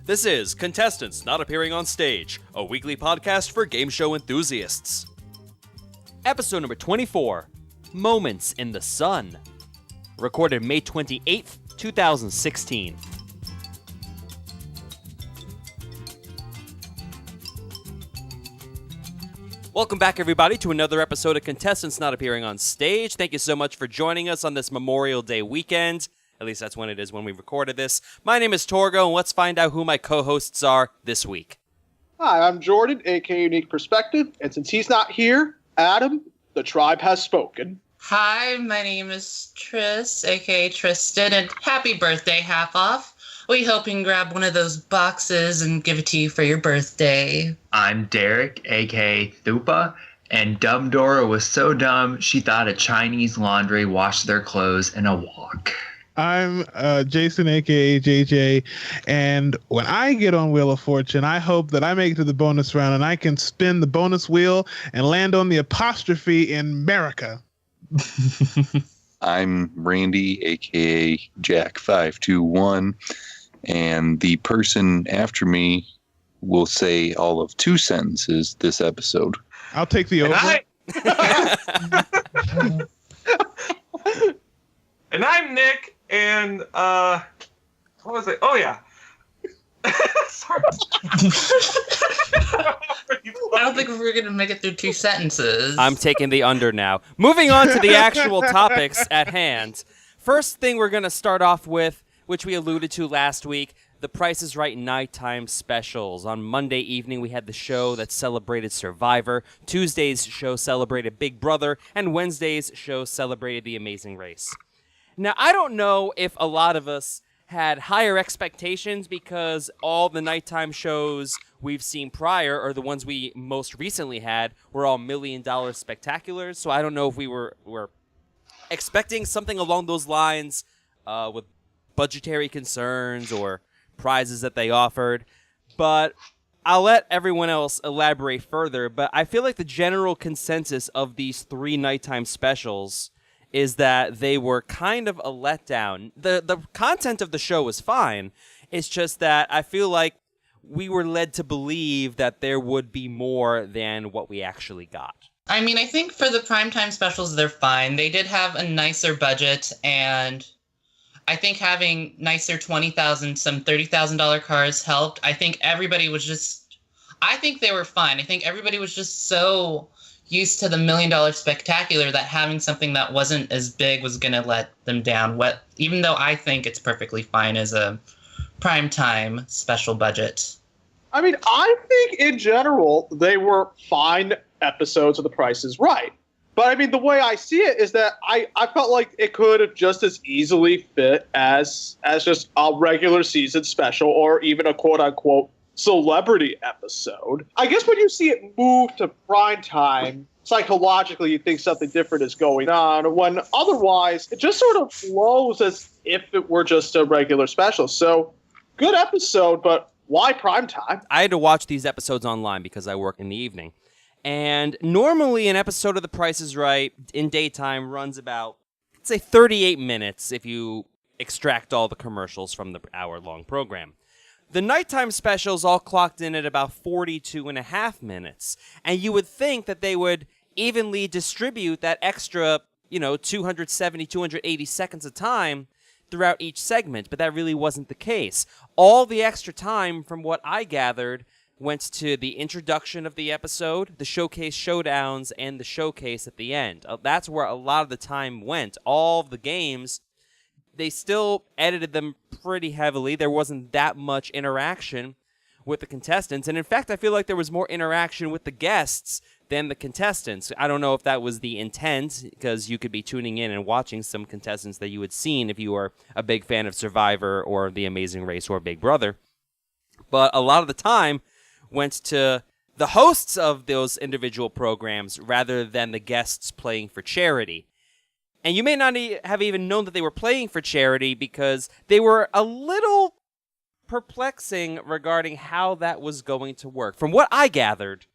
This is Contestants Not Appearing on Stage, a weekly podcast for game show enthusiasts. Episode number 24, Moments in the Sun. Recorded May 28th, 2016. Welcome back, everybody, to another episode of Contestants Not Appearing on Stage. Thank you so much for joining us on this Memorial Day weekend. At least that's when it is when we recorded this. My name is Torgo, and let's find out who my co-hosts are this week. Hi, I'm Jordan, aka Unique Perspective, and since he's not here, Adam, the tribe has spoken. Hi, my name is Tris, aka Tristan, and happy birthday, Half Off. We hope you can grab one of those boxes and give it to you for your birthday. I'm Derek, aka Thupa, and Dumb Dora was so dumb she thought a Chinese laundry washed their clothes in a wok. I'm Jason, aka JJ, and when I get on Wheel of Fortune, I hope that I make it to the bonus round and I can spin the bonus wheel and land on the apostrophe in America. I'm Randy, aka Jack521, and the person after me will say all of 2 sentences this episose. I'll take the over. And I'm Nick, and what was it? Oh yeah. Sorry. I don't think we're going to make it through 2 sentences. I'm taking the under now. Moving on to the actual topics at hand. First thing we're going to start off with, which we alluded to last week, the Price is Right nighttime specials. On Monday evening, we had the show that celebrated Survivor. Tuesday's show celebrated Big Brother. And Wednesday's show celebrated The Amazing Race. Now, I don't know if a lot of us had higher expectations because all the nighttime shows we've seen prior, or the ones we most recently had, were all $1 million spectaculars. So I don't know if we were expecting something along those lines with budgetary concerns or prizes that they offered. But I'll let everyone else elaborate further. But I feel like the general consensus of these 3 nighttime specials is that they were kind of a letdown. The content of the show was fine. It's just that I feel like we were led to believe that there would be more than what we actually got. I mean, I think for the primetime specials, they're fine. They did have a nicer budget, and I think having nicer $20,000, some $30,000 cars helped. I think everybody was just... I think they were fine. I think everybody was just so used to the $1 million spectacular that having something that wasn't as big was going to let them down. Even though I think it's perfectly fine as a primetime special budget. I mean, I think in general, they were fine episodes of The Price is Right. But I mean, the way I see it is that I felt like it could have just as easily fit as just a regular season special or even a quote-unquote celebrity episode. I guess when you see it move to prime time, psychologically you think something different is going on, when otherwise it just sort of flows as if it were just a regular special. So, good episode, but why prime time? I had to watch these episodes online because I work in the evening. And normally an episode of The Price is Right in daytime runs about, let's say, 38 minutes if you extract all the commercials from the hour-long program. The nighttime specials all clocked in at about 42.5 minutes. And you would think that they would evenly distribute that extra, 270, 280 seconds of time throughout each segment. But that really wasn't the case. All the extra time, from what I gathered, went to the introduction of the episode, the showcase showdowns, and the showcase at the end. That's where a lot of the time went. All of the games, they still edited them pretty heavily. There wasn't that much interaction with the contestants. And in fact, I feel like there was more interaction with the guests than the contestants. I don't know if that was the intent, because you could be tuning in and watching some contestants that you had seen if you were a big fan of Survivor or The Amazing Race or Big Brother. But a lot of the time went to the hosts of those individual programs rather than the guests playing for charity. And you may not have even known that they were playing for charity because they were a little perplexing regarding how that was going to work. From what I gathered,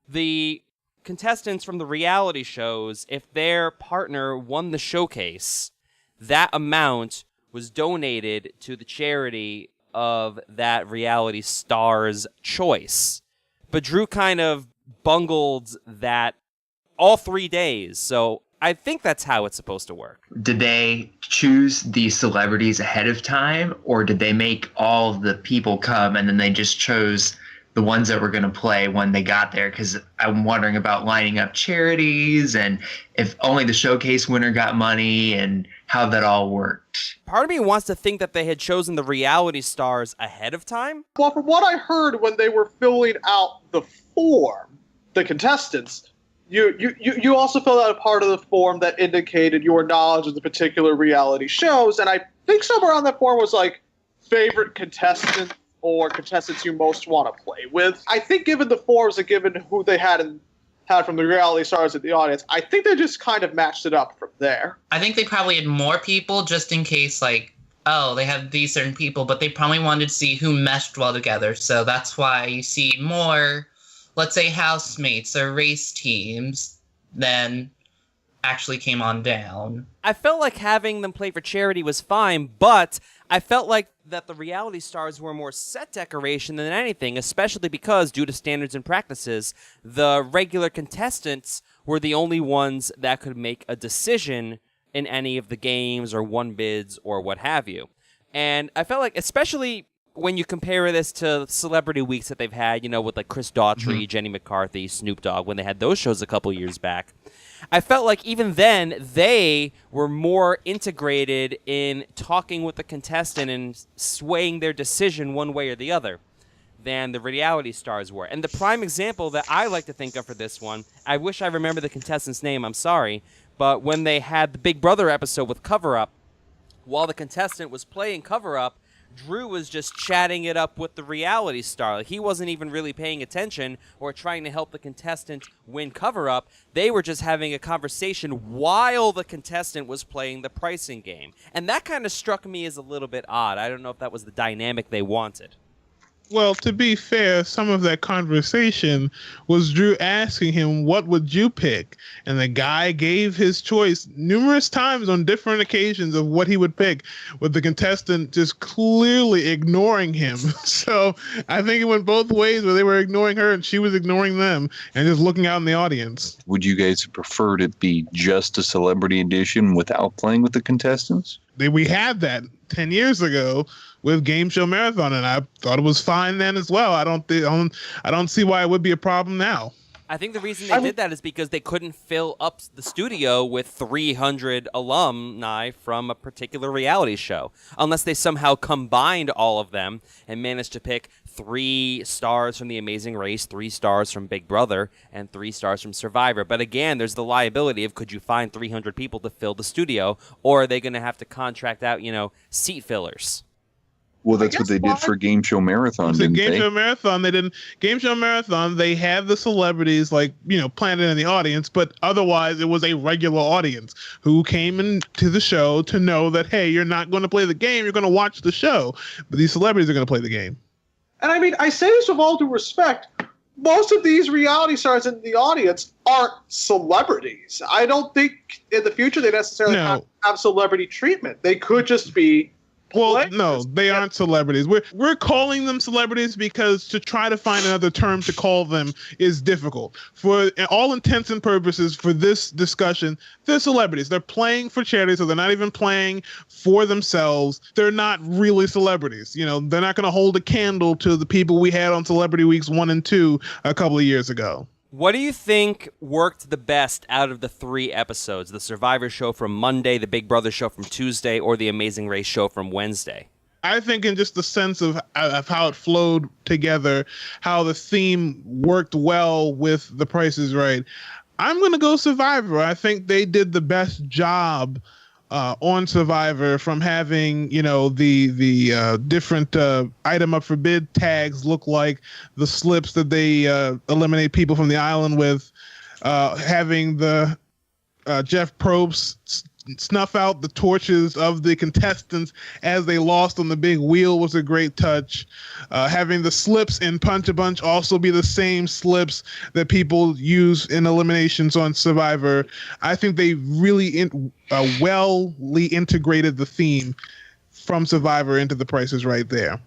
the contestants from the reality shows, if their partner won the showcase, that amount was donated to the charity of that reality star's choice. But Drew kind of bungled that all 3 days, so I think that's how it's supposed to work. Did they choose the celebrities ahead of time, or did they make all the people come and then they just chose the ones that were going to play when they got there? Because I'm wondering about lining up charities and if only the showcase winner got money and how that all worked. Part of me wants to think that they had chosen the reality stars ahead of time. Well, from what I heard when they were filling out the form, the contestants, you also filled out a part of the form that indicated your knowledge of the particular reality shows, and I think somewhere on that form was like favorite contestant or contestants you most want to play with. I think given the forms and given who they had from the reality stars at the audience, I think they just kind of matched it up from there. I think they probably had more people just in case, like, oh, they have these certain people, but they probably wanted to see who meshed well together. So that's why you see more, let's say, housemates or race teams than actually came on down. I felt like having them play for charity was fine, but I felt like that the reality stars were more set decoration than anything, especially because, due to standards and practices, the regular contestants were the only ones that could make a decision in any of the games or won bids or what have you. And I felt like, especially when you compare this to celebrity weeks that they've had, with like Chris Daughtry, Jenny McCarthy, Snoop Dogg, when they had those shows a couple years back, I felt like even then they were more integrated in talking with the contestant and swaying their decision one way or the other than the reality stars were. And the prime example that I like to think of for this one, I wish I remember the contestant's name, I'm sorry, but when they had the Big Brother episode with Cover Up, while the contestant was playing Cover Up, Drew was just chatting it up with the reality star. Like, he wasn't even really paying attention or trying to help the contestant win cover-up. They were just having a conversation while the contestant was playing the pricing game. And that kind of struck me as a little bit odd. I don't know if that was the dynamic they wanted. Well, to be fair, some of that conversation was Drew asking him, what would you pick? And the guy gave his choice numerous times on different occasions of what he would pick, with the contestant just clearly ignoring him. So I think it went both ways, where they were ignoring her and she was ignoring them and just looking out in the audience. Would you guys have preferred it be just a celebrity edition without playing with the contestants? We had that 10 years ago with Game Show Marathon, and I thought it was fine then as well. I don't see why it would be a problem now. I think the reason they did that is because they couldn't fill up the studio with 300 alumni from a particular reality show, unless they somehow combined all of them and managed to pick 3 stars from The Amazing Race, 3 stars from Big Brother, and 3 stars from Survivor. But again, there's the liability of, could you find 300 people to fill the studio, or are they going to have to contract out, seat fillers? Well, that's what they did for Game Show Marathon, didn't they? Game Show Marathon, they didn't. Game Show Marathon, they had the celebrities planted in the audience, but otherwise it was a regular audience who came into the show to know that, hey, you're not going to play the game, you're going to watch the show, but these celebrities are going to play the game. And I mean, I say this with all due respect. Most of these reality stars in the audience aren't celebrities. I don't think in the future they necessarily have celebrity treatment. They could just be. Well, no, they aren't celebrities. We're calling them celebrities because to try to find another term to call them is difficult. For all intents and purposes for this discussion, they're celebrities. They're playing for charity, so they're not even playing for themselves. They're not really celebrities. They're not going to hold a candle to the people we had on Celebrity Weeks 1 and 2 a couple of years ago. What do you think worked the best out of the 3 episodes? The Survivor show from Monday, the Big Brother show from Tuesday, or the Amazing Race show from Wednesday? I think in just the sense of how it flowed together, how the theme worked well with The Price is Right, I'm going to go Survivor. I think they did the best job on Survivor, from having the different item up for bid tags look like the slips that they eliminate people from the island with, having the Jeff Probst snuff out the torches of the contestants as they lost on the big wheel was a great touch. Having the slips in Punch a Bunch also be the same slips that people use in eliminations on Survivor. I think they really well integrated the theme from Survivor into The Price is Right there.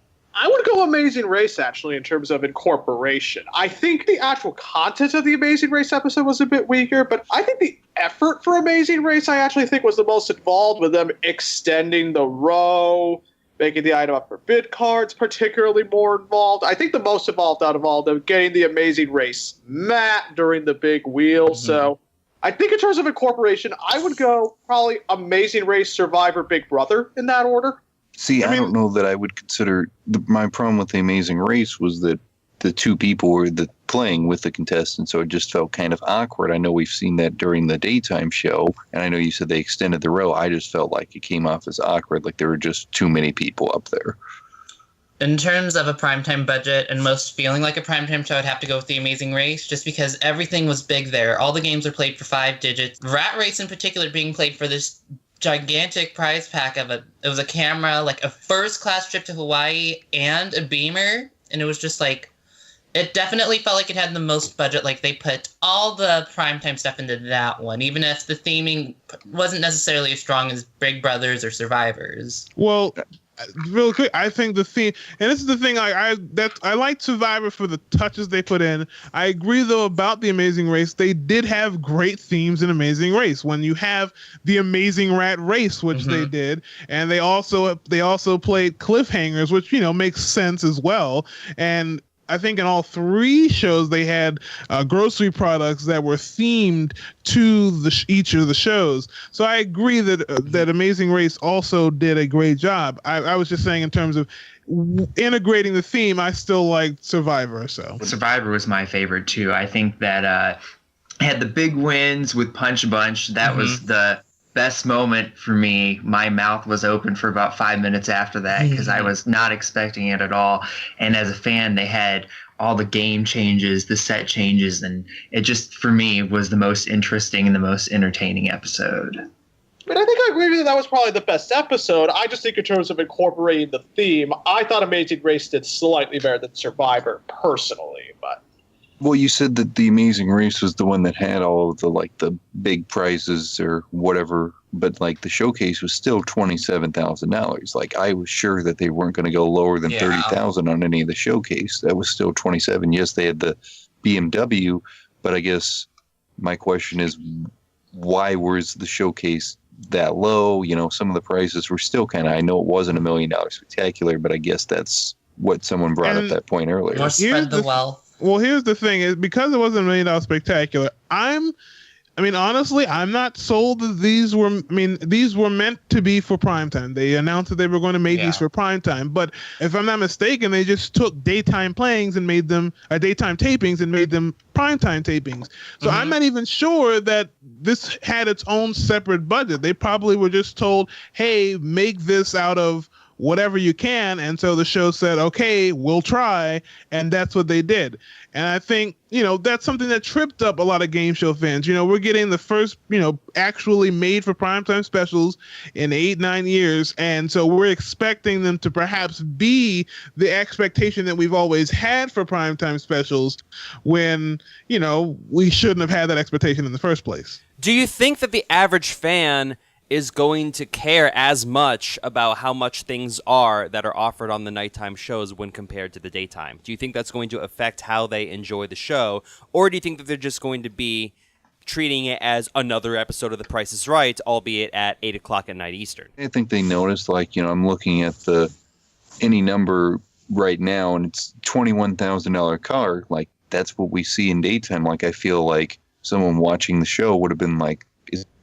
I would go Amazing Race, actually, in terms of incorporation. I think the actual content of the Amazing Race episode was a bit weaker, but I think the effort for Amazing Race, I actually think, was the most involved, with them extending the row, making the item up for bid cards particularly more involved. I think the most involved out of all of them, getting the Amazing Race mat during the big wheel. So I think in terms of incorporation, I would go probably Amazing Race, Survivor, Big Brother in that order. See, I don't know that I would consider my problem with the Amazing Race was that the two people were playing with the contestants, so it just felt kind of awkward. I know we've seen that during the daytime show, and I know you said they extended the row. I just felt like it came off as awkward, like there were just too many people up there. In terms of a primetime budget and most feeling like a primetime show, I'd have to go with The Amazing Race, just because everything was big there. All the games were played for 5 digits. Rat Race in particular being played for this gigantic prize pack it was a camera, like a first-class trip to Hawaii, and a beamer, and it was just like, it definitely felt like it had the most budget. Like, they put all the primetime stuff into that one, even if the theming wasn't necessarily as strong as Big Brothers or Survivors. Well, real quick, I think the theme, and this is the thing, I like Survivor for the touches they put in. I agree though about the Amazing Race. They did have great themes in Amazing Race. When you have the Amazing Rat Race, which they did, and they also played Cliffhangers, which makes sense as well. And I think in all 3 shows they had grocery products that were themed to each of the shows. So I agree that Amazing Race also did a great job. I was just saying in terms of integrating the theme, I still liked Survivor. So Survivor was my favorite too. I think that had the big wins with Punch Bunch. That was the best moment for me. My mouth was open for about 5 minutes after that because I was not expecting it at all. And as a fan, they had all the game changes, the set changes, and it just, for me, was the most interesting and the most entertaining episode. I mean, I think I agree with you. That was probably the best episode. I just think in terms of incorporating the theme, I thought Amazing Race did slightly better than Survivor personally, but. Well, you said that the Amazing Race was the one that had all of the big prizes or whatever, but the showcase was still $27,000. Like, I was sure that they weren't going to go lower than 30,000 on any of the showcase. That was still 27. Yes, they had the BMW, but I guess my question is, why was the showcase that low? Some of the prices were still kind of, I know it wasn't $1 million spectacular, but I guess that's what someone brought up that point earlier. More spread the wealth. Well, here's the thing: is because it wasn't $1 million spectacular. Honestly, I'm not sold that these were meant to be for primetime. They announced that they were going to make these for primetime, but if I'm not mistaken, they just took daytime playings and made them daytime tapings and made them primetime tapings. So I'm not even sure that this had its own separate budget. They probably were just told, "Hey, make this out of whatever you can," and so the show said, "Okay, we'll try," and that's what they did. And I think that's something that tripped up a lot of game show fans. We're getting the first actually made for primetime specials in 8-9 years, and so we're expecting them to perhaps be the expectation that we've always had for primetime specials, when we shouldn't have had that expectation in the first place. Do you think that the average fan is going to care as much about how much things are that are offered on the nighttime shows when compared to the daytime? Do you think that's going to affect how they enjoy the show? Or do you think that they're just going to be treating it as another episode of The Price is Right, albeit at 8 o'clock at night Eastern? I think they noticed, I'm looking at any number right now, and it's $21,000 car. That's what we see in daytime. I feel like someone watching the show would have been like,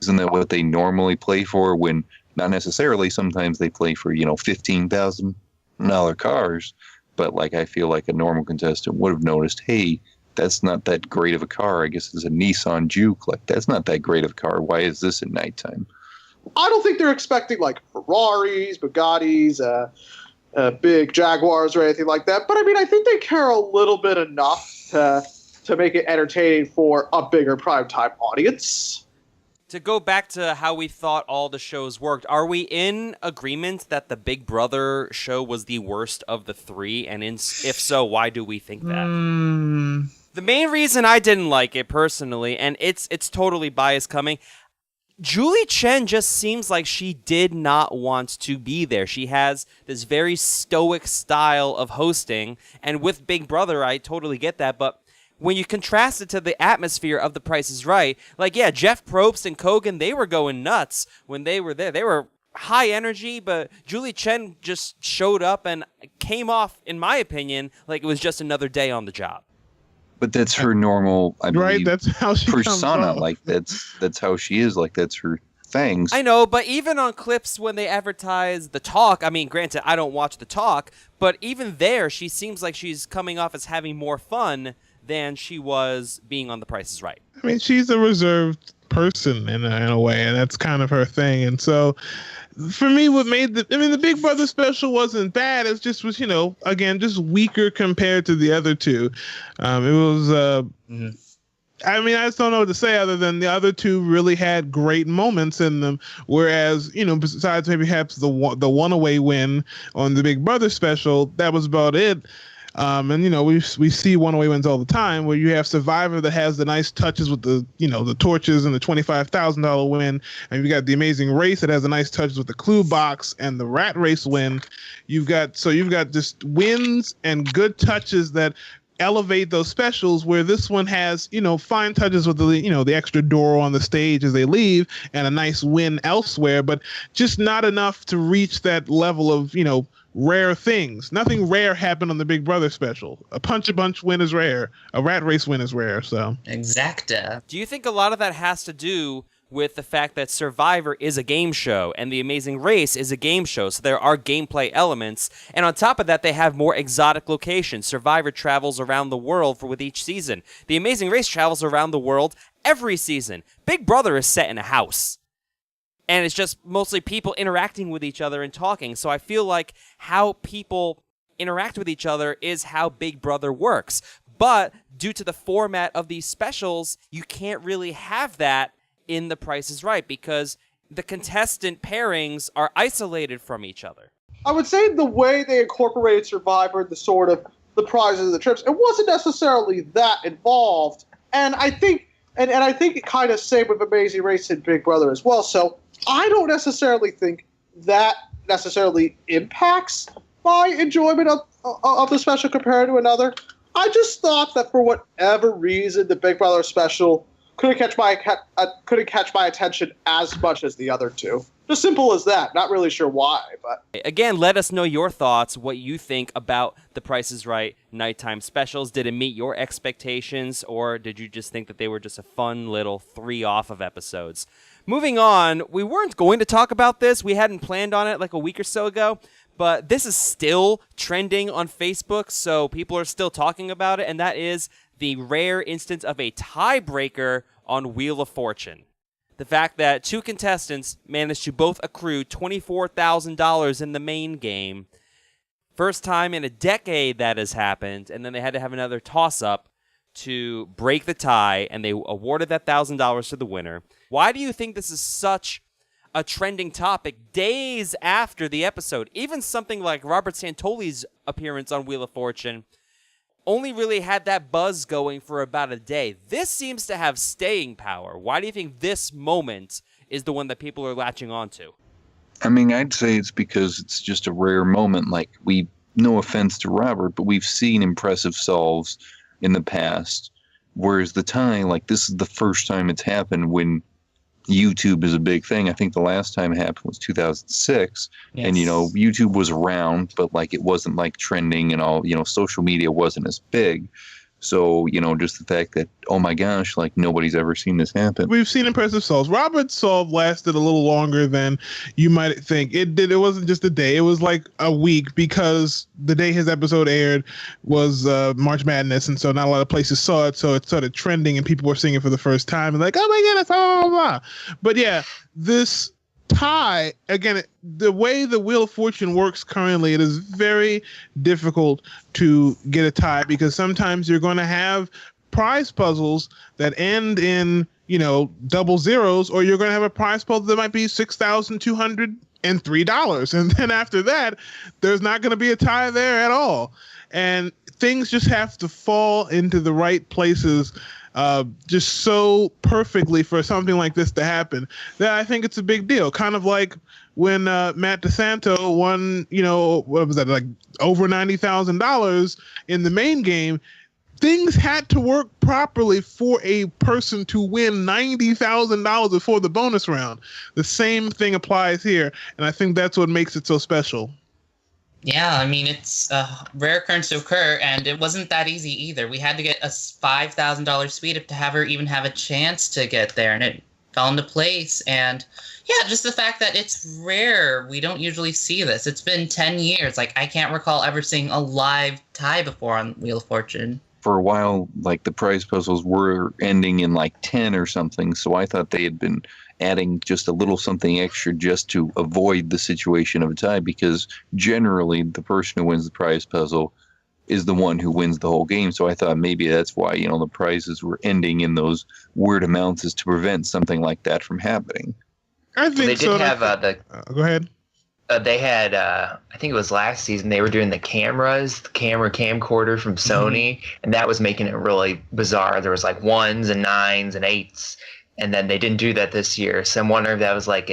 isn't that what they normally play for? When not necessarily. Sometimes they play for $15,000 cars, but I feel like a normal contestant would have noticed, hey, that's not that great of a car. I guess it's a Nissan Juke. That's not that great of a car. Why is this at nighttime? I don't think they're expecting Ferraris, Bugattis, big Jaguars or anything like that. But I think they care a little bit enough to make it entertaining for a bigger primetime audience. To go back to how we thought all the shows worked, are we in agreement that the Big Brother show was the worst of the 3? And if so, why do we think that? The main reason I didn't like it personally, and it's totally biased coming, Julie Chen just seems like she did not want to be there. She has this very stoic style of hosting, and with Big Brother, I totally get that, but when you contrast it to the atmosphere of The Price is Right, like, yeah, Jeff Probst and Kogan, they were going nuts when they were there. They were high energy, but Julie Chen just showed up and came off, in my opinion, like it was just another day on the job. But that's her normal, I believe, Right? That's how she comes persona. off. Like that's how she is. Like that's her thing. I know, but even on clips when they advertise The Talk, I mean, granted, I don't watch The Talk, but even there, she seems like she's coming off as having more fun than she was being on The Price is Right. I mean, she's a reserved person in a way, and that's kind of her thing. And so, for me, what made the Big Brother special wasn't bad. It just was, again, just weaker compared to the other two. It was, I mean, I just don't know what to say other than the other two really had great moments in them. Whereas, besides maybe perhaps the one-away win on the Big Brother special, that was about it. And we see one-away wins all the time, where you have Survivor that has the nice touches with the the torches and the $25,000 win, and you got the Amazing Race that has the nice touches with the clue box and the Rat Race win. You've got just wins and good touches that elevate those specials, where this one has fine touches with the extra door on the stage as they leave and a nice win elsewhere, but just not enough to reach that level of rare things. Nothing rare happened on the Big Brother special. A punch-a-bunch win is rare. A Rat Race win is rare. So Exacta. Do you think a lot of that has to do with the fact that Survivor is a game show and The Amazing Race is a game show, so there are gameplay elements, and on top of that, they have more exotic locations. Survivor travels around the world with each season. The Amazing Race travels around the world every season. Big Brother is set in a house. And it's just mostly people interacting with each other and talking. So I feel like how people interact with each other is how Big Brother works. But due to the format of these specials, you can't really have that in The Price is Right because the contestant pairings are isolated from each other. I would say the way they incorporated Survivor, the prizes, the trips, it wasn't necessarily that involved. And I think it kind of same with Amazing Race and Big Brother as well. So I don't necessarily think that necessarily impacts my enjoyment of the special compared to another. I just thought that for whatever reason, the Big Brother special couldn't catch my attention as much as the other two. Just simple as that. Not really sure why, but again, let us know your thoughts, what you think about The Price is Right nighttime specials. Did it meet your expectations, or did you just think that they were just a fun little 3 off of episodes? Moving on, we weren't going to talk about this. We hadn't planned on it like a week or so ago, but this is still trending on Facebook, so people are still talking about it, and that is the rare instance of a tiebreaker on Wheel of Fortune. The fact that 2 contestants managed to both accrue $24,000 in the main game. First time in a decade that has happened, and then they had to have another toss-up to break the tie, and they awarded that $1,000 to the winner. Why do you think this is such a trending topic days after the episode? Even something like Robert Santoli's appearance on Wheel of Fortune only really had that buzz going for about a day. This seems to have staying power. Why do you think this moment is the one that people are latching onto? I mean, I'd say it's because it's just a rare moment. Like, no offense to Robert, but we've seen impressive solves in the past. Whereas the tie, like, this is the first time it's happened when YouTube is a big thing. I think the last time it happened was 2006. Yes. And, YouTube was around, but like, it wasn't like trending and all, social media wasn't as big. So, just the fact that, oh my gosh, like nobody's ever seen this happen. We've seen impressive solves. Robert's solve lasted a little longer than you might think. It did. It wasn't just a day. It was like a week because the day his episode aired was March Madness. And so not a lot of places saw it. So it started trending and people were seeing it for the first time and like, oh my goodness, blah, blah, blah. But yeah, this tie, again, the way the Wheel of Fortune works currently, it is very difficult to get a tie because sometimes you're going to have prize puzzles that end in, double zeros, or you're going to have a prize puzzle that might be $6,203. And then after that, there's not going to be a tie there at all. And things just have to fall into the right places just so perfectly for something like this to happen that I think it's a big deal. Kind of like when Matt DeSanto won, what was that, like over $90,000 in the main game. Things had to work properly for a person to win $90,000 before the bonus round. The same thing applies here, and I think that's what makes it so special. Yeah, I mean, it's a rare occurrence to occur, and it wasn't that easy either. We had to get a $5,000 speed up to have her even have a chance to get there, and it fell into place. And yeah, just the fact that it's rare. We don't usually see this. It's been 10 years. Like, I can't recall ever seeing a live tie before on Wheel of Fortune. For a while, like the prize puzzles were ending in like 10 or something, so I thought they had been adding just a little something extra just to avoid the situation of a tie, because generally the person who wins the prize puzzle is the one who wins the whole game. So I thought maybe that's why, the prizes were ending in those weird amounts, is to prevent something like that from happening. I think they did have go ahead. They had, I think it was last season, they were doing the camcorder from Sony, and that was making it really bizarre. There was like 1s and 9s and 8s, and then they didn't do that this year. So I'm wondering if that was like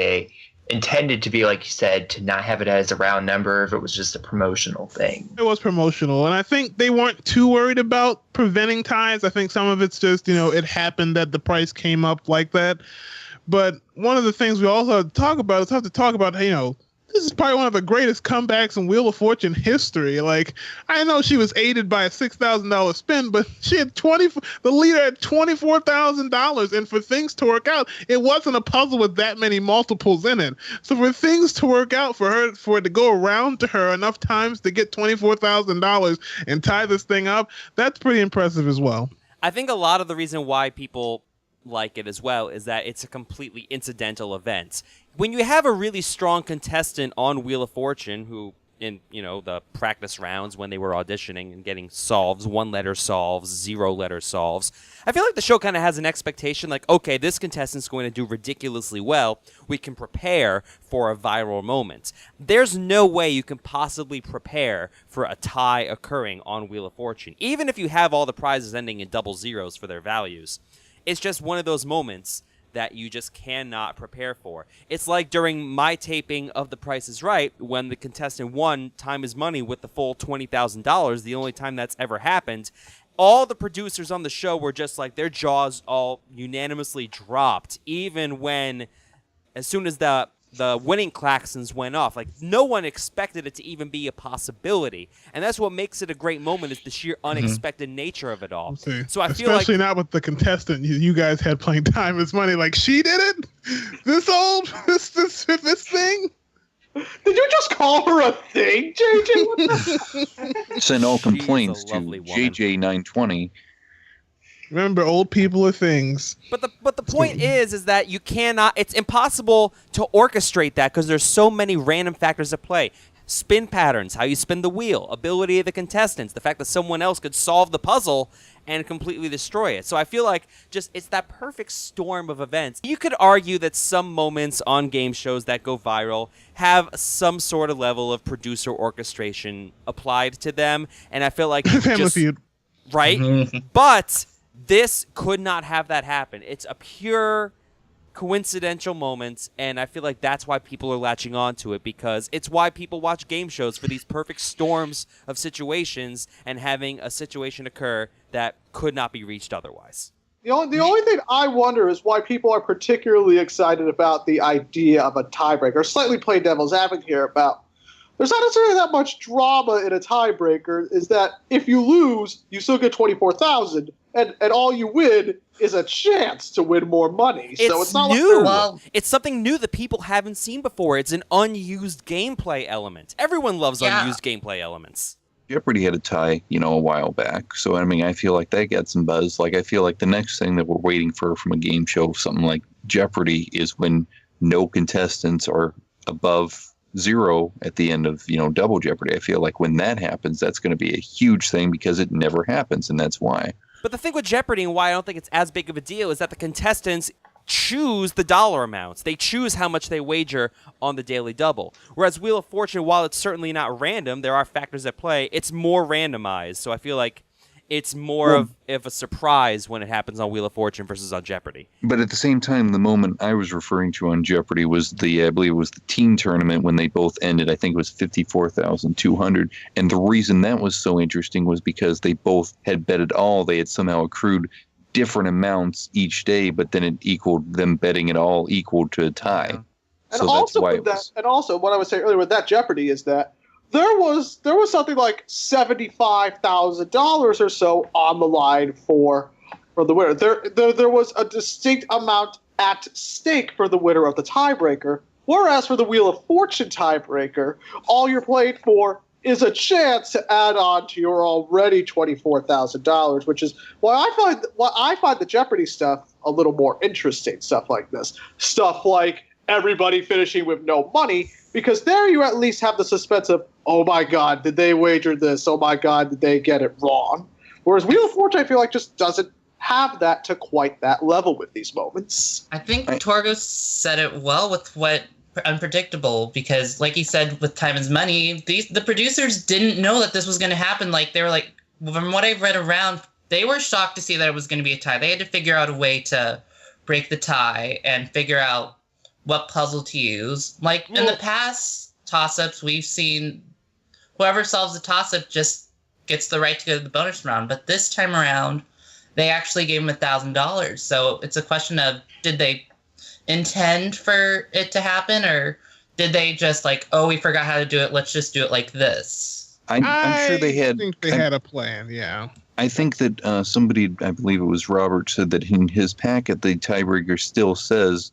intended to be, like you said, to not have it as a round number, if it was just a promotional thing. It was promotional, and I think they weren't too worried about preventing ties. I think some of it's just, it happened that the price came up like that. But one of the things we also have to talk about this is probably one of the greatest comebacks in Wheel of Fortune history. Like, I know she was aided by a $6,000 spin, but she had the leader had $24,000. And for things to work out, it wasn't a puzzle with that many multiples in it. So for things to work out for it to go around to her enough times to get $24,000 and tie this thing up, that's pretty impressive as well. I think a lot of the reason why people like it as well is that it's a completely incidental event. When you have a really strong contestant on Wheel of Fortune who, in the practice rounds when they were auditioning and getting solves, 1-letter solves, 0-letter solves, I feel like the show kind of has an expectation like, okay, this contestant's going to do ridiculously well. We can prepare for a viral moment. There's no way you can possibly prepare for a tie occurring on Wheel of Fortune, even if you have all the prizes ending in double zeros for their values. It's just one of those moments that you just cannot prepare for. It's like during my taping of The Price is Right, when the contestant won Time is Money with the full $20,000, the only time that's ever happened. All the producers on the show were just like, their jaws all unanimously dropped, even when, as soon as the winning klaxons went off. Like, no one expected it to even be a possibility. And that's what makes it a great moment, is the sheer unexpected nature of it all. So I feel like, especially not with the contestant you guys had playing Time is Money. Like, she did it? This thing? Did you just call her a thing, JJ? Send all complaints to JJ920. Remember, old people are things. But the point is that you cannot. It's impossible to orchestrate that because there's so many random factors at play. Spin patterns, how you spin the wheel, ability of the contestants, the fact that someone else could solve the puzzle and completely destroy it. So I feel like it's that perfect storm of events. You could argue that some moments on game shows that go viral have some sort of level of producer orchestration applied to them, and I feel like Family Feud, right? But this could not have that happen. It's a pure coincidental moment, and I feel like that's why people are latching on to it, because it's why people watch game shows, for these perfect storms of situations and having a situation occur that could not be reached otherwise. The only thing I wonder is why people are particularly excited about the idea of a tiebreaker. Slightly play devil's advocate here about, there's not necessarily that much drama in a tiebreaker, is that if you lose, you still get $24,000, and all you win is a chance to win more money. So it's not new. Like it's something new that people haven't seen before. It's an unused gameplay element. Everyone loves unused gameplay elements. Jeopardy had a tie, a while back. So, I feel like that got some buzz. Like, I feel like the next thing that we're waiting for from a game show, something like Jeopardy, is when no contestants are above 0 at the end of, Double Jeopardy. I feel like when that happens, that's going to be a huge thing, because it never happens, and that's why. But the thing with Jeopardy, and why I don't think it's as big of a deal, is that the contestants choose the dollar amounts. They choose how much they wager on the Daily Double. Whereas Wheel of Fortune, while it's certainly not random, there are factors at play, it's more randomized. So I feel like it's more of a surprise when it happens on Wheel of Fortune versus on Jeopardy. But at the same time, the moment I was referring to on Jeopardy was I believe it was the team tournament when they both ended. I think it was 54,200. And the reason that was so interesting was because they both had betted all. They had somehow accrued different amounts each day, but then it equaled them betting it all equaled to a tie. And So that's also why with it that, was. and also what I would say earlier with that Jeopardy is that there was something like $75,000 or so on the line for the winner. There was a distinct amount at stake for the winner of the tiebreaker. Whereas for the Wheel of Fortune tiebreaker, all you're playing for is a chance to add on to your already $24,000, which is why I find the Jeopardy stuff a little more interesting. Stuff like this, stuff like everybody finishing with no money, because there you at least have the suspense of, oh my God, did they wager this? Oh my God, did they get it wrong? Whereas Wheel of Fortune, I feel like, just doesn't have that to quite that level with these moments. I think Torgo said it well with what unpredictable, because like he said with Time is Money, the producers didn't know that this was going to happen. Like, they were like, from what I've read around, they were shocked to see that it was going to be a tie. They had to figure out a way to break the tie and figure out what puzzle to use. Like, in the past toss-ups, we've seen whoever solves the toss-up just gets the right to go to the bonus round. But this time around, they actually gave him $1,000. So it's a question of, did they intend for it to happen, or did they just like, oh, we forgot how to do it, let's just do it like this? I'm sure they had. I think they had a plan, yeah. I think that somebody, I believe it was Robert, said that in his packet, the tiebreaker still says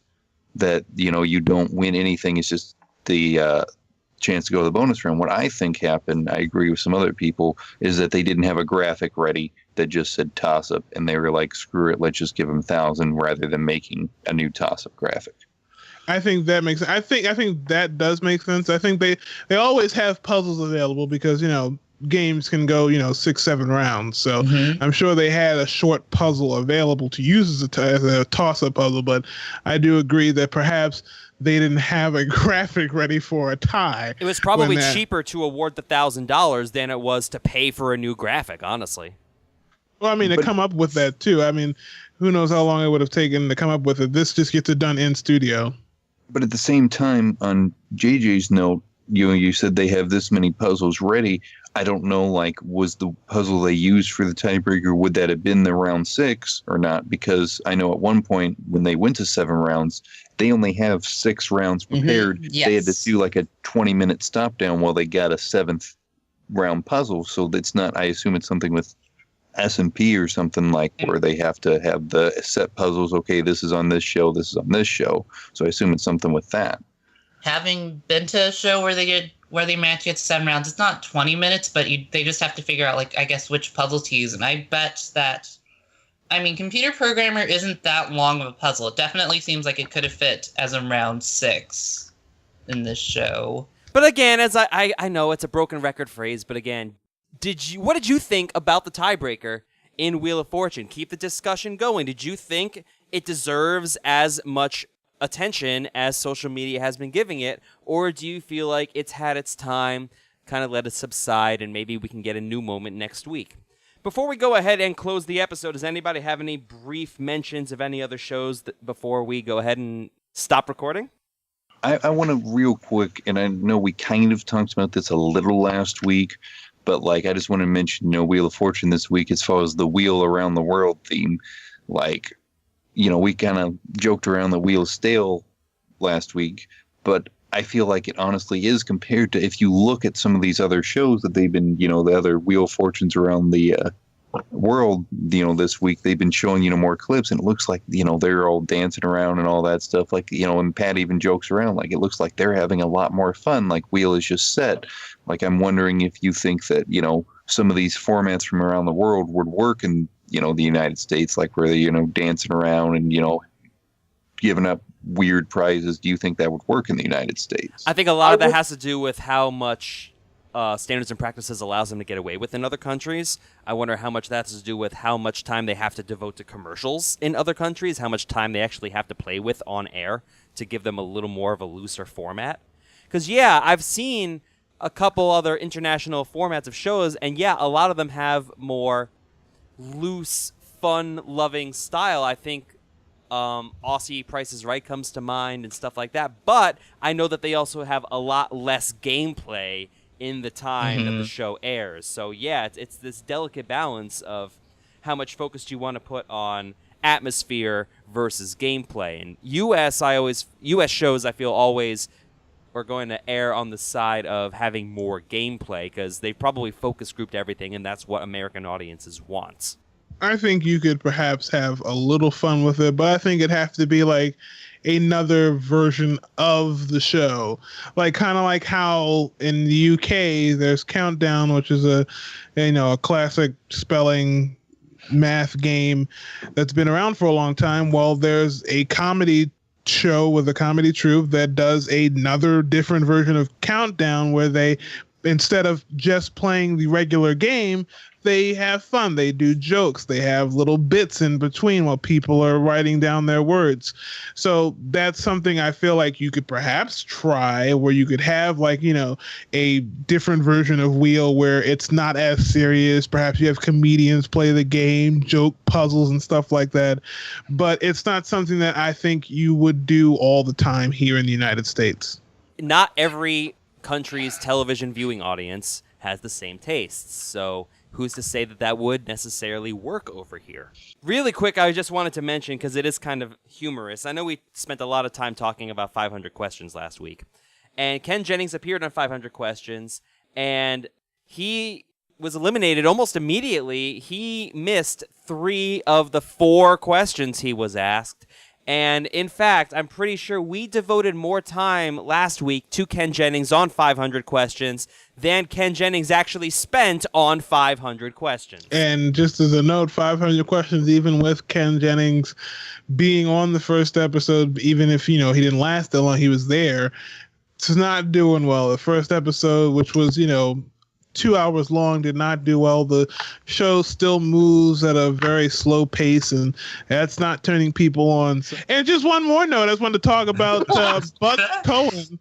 that, you don't win anything. It's just the chance to go to the bonus round. What I think happened, I agree with some other people, is that they didn't have a graphic ready that just said toss up, and they were like, screw it, let's just give them 1,000 rather than making a new toss up graphic. I think that makes. I think that does make sense. I think they always have puzzles available because games can go 6-7 rounds. So I'm sure they had a short puzzle available to use as a toss-up puzzle. But I do agree that perhaps they didn't have a graphic ready for a tie. It was probably cheaper to award the $1,000 than it was to pay for a new graphic, honestly. Well, I mean, to come up with that too. I mean, who knows how long it would have taken to come up with it. This just gets it done in studio. But at the same time, on JJ's note, you said they have this many puzzles ready. I don't know, was the puzzle they used for the tiebreaker, would that have been the round 6 or not? Because I know at one point when they went to 7 rounds, they only have 6 rounds prepared. Yes. They had to do like a 20-minute stop down while they got a 7th round puzzle. So it's not, I assume it's something with S&P or something where they have to have the set puzzles. Okay, this is on this show, this is on this show. So I assume it's something with that. Having been to a show where they match get 7 rounds, it's not 20 minutes, but they just have to figure out, I guess, which puzzle to use. And I bet that, Computer Programmer isn't that long of a puzzle. It definitely seems like it could have fit as a round 6 in this show. But again, as I know it's a broken record phrase, but again, what did you think about the tiebreaker in Wheel of Fortune? Keep the discussion going. Did you think it deserves as much attention as social media has been giving it, or do you feel like it's had its time, kind of let it subside, and maybe we can get a new moment next week? Before we go ahead and close the episode, does anybody have any brief mentions of any other shows before we go ahead and stop recording? I want to real quick, and I know we kind of talked about this a little last week, but I just want to mention, Wheel of Fortune this week as far as the Wheel Around the World theme. We kind of joked around the wheel stale last week, but I feel like it honestly is, compared to, if you look at some of these other shows that they've been, the other Wheel of Fortunes around the world, this week, they've been showing, more clips, and it looks like, they're all dancing around and all that stuff. And Pat even jokes around, it looks like they're having a lot more fun. Wheel is just set. I'm wondering if you think that, some of these formats from around the world would work in, the United States, where they're, dancing around and, giving up weird prizes. Do you think that would work in the United States? I think a lot of that has to do with how much standards and practices allows them to get away with in other countries. I wonder how much that has to do with how much time they have to devote to commercials in other countries, how much time they actually have to play with on air to give them a little more of a looser format. Because, I've seen a couple other international formats of shows, and a lot of them have more loose, fun-loving style, I think Aussie Price is Right comes to mind and stuff like that. But I know that they also have a lot less gameplay in the time that the show airs. So yeah, it's this delicate balance of how much focus you want to put on atmosphere versus gameplay. And US shows I feel always are going to err on the side of having more gameplay because they probably focus grouped everything, and that's what American audiences want. I think you could perhaps have a little fun with it, but I think it'd have to be like another version of the show, like kind of like how in the UK there's Countdown, which is a classic spelling math game that's been around for a long time. Well, there's a comedy show with a comedy troupe that does another different version of Countdown where they, instead of just playing the regular game, they have fun. They do jokes. They have little bits in between while people are writing down their words. So that's something I feel like you could perhaps try, where you could have a different version of Wheel where it's not as serious. Perhaps you have comedians play the game, joke puzzles and stuff like that. But it's not something that I think you would do all the time here in the United States. Not every country's television viewing audience has the same tastes. So who's to say that would necessarily work over here? Really quick, I just wanted to mention, because it is kind of humorous. I know we spent a lot of time talking about 500 Questions last week. And Ken Jennings appeared on 500 Questions, and he was eliminated almost immediately. He missed 3 of the 4 questions he was asked. And in fact, I'm pretty sure we devoted more time last week to Ken Jennings on 500 Questions than Ken Jennings actually spent on 500 Questions. And just as a note, 500 Questions, even with Ken Jennings being on the first episode, even if, he didn't last that long, he was there, it's not doing well. The first episode, which was, 2 hours long, did not do well. The show still moves at a very slow pace, and that's not turning people on. And just one more note, I just wanted to talk about Buzz Cohen.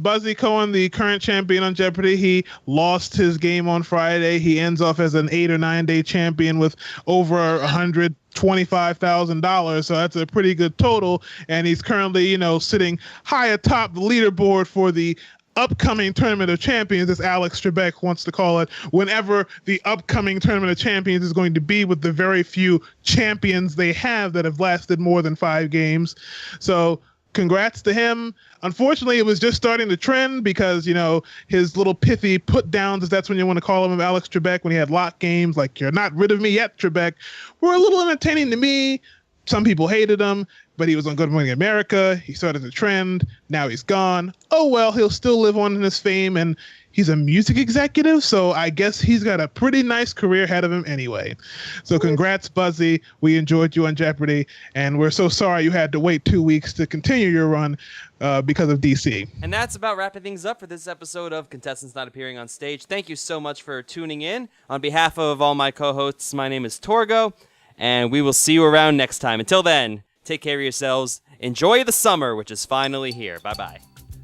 Buzzy Cohen, the current champion on Jeopardy, he lost his game on Friday. He ends off as an 8 or 9 day champion with over $125,000. So that's a pretty good total. And he's currently, sitting high atop the leaderboard for the upcoming Tournament of Champions, as Alex Trebek wants to call it, whenever the upcoming Tournament of Champions is going to be, with the very few champions they have that have lasted more than 5 games. So congrats to him. Unfortunately, it was just starting to trend because, his little pithy put downs, if that's when you want to call him, of Alex Trebek, when he had lock games like "You're not rid of me yet, Trebek," were a little entertaining to me. Some people hated him, but he was on Good Morning America. He started the trend. Now he's gone. Oh, well, he'll still live on in his fame, and he's a music executive, so I guess he's got a pretty nice career ahead of him anyway. So congrats, Buzzy. We enjoyed you on Jeopardy, and we're so sorry you had to wait 2 weeks to continue your run because of DC. And that's about wrapping things up for this episode of Contestants Not Appearing on Stage. Thank you so much for tuning in. On behalf of all my co-hosts, my name is Torgo, and we will see you around next time. Until then, take care of yourselves. Enjoy the summer, which is finally here. Bye-bye.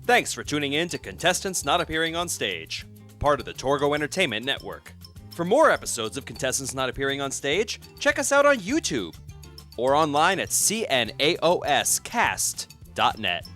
Thanks for tuning in to Contestants Not Appearing on Stage, part of the Torgo Entertainment Network. For more episodes of Contestants Not Appearing on Stage, check us out on YouTube or online at CNAOS cast.net.